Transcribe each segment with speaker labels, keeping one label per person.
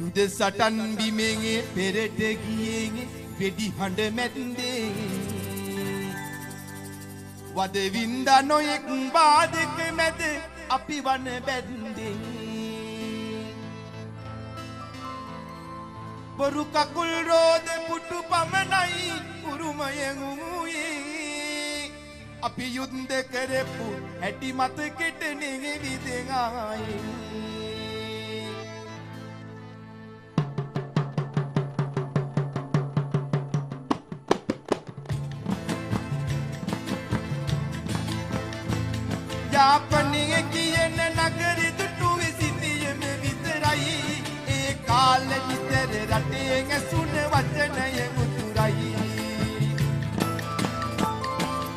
Speaker 1: යුද සටන් බිමෙන් පෙරට ගියෙන් වෙඩි හඬ මැද්දේ වද වින්දා නොයෙක් බාධක මැද අපි වන බැද්දේ බොරු කකුල් රෝද පුටු පමණයි උරුමයෙන් උමුයේ අපි යුද්ධ කරපු හැටි මතකෙට නෙවිදෙන් ආයේ යාපනයේ කියන නගරෙ දුටු විසිතියම විතරයි ඒ කාලෙ විතර රටේ ඇසුන වචනය මුතුරයි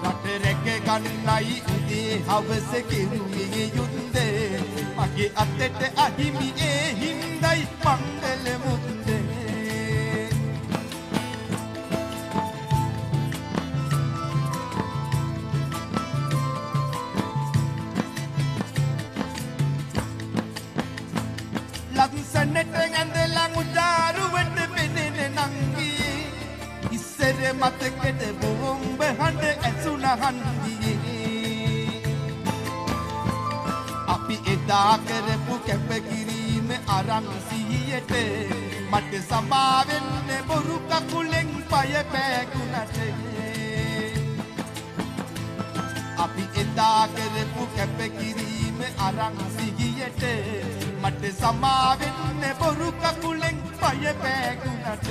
Speaker 1: රට රැක ගන්නයි උදේ හවස කෙරුවේ යුද්ධේ මගේ අතට අහිමි ඒ හින්දයි මංගල මුත්තේ ලක්සනට ඇඳලා මුදාරුවට පෙනෙන නංගියේ ඉස්සර මතකෙට බොම්බ හඬ ඇසුණ හන්දියේ අපි එදා කරපු කැපකිරීම අරන් සිහියට මට සමා වෙන්න බොරු කකුලෙන් පය පෑගුණට අපි එදා කරපු කැපකිරීම අරන් සිහියට මට සමා වෙන්න බොරු කකුලෙන් පය පෑගුණට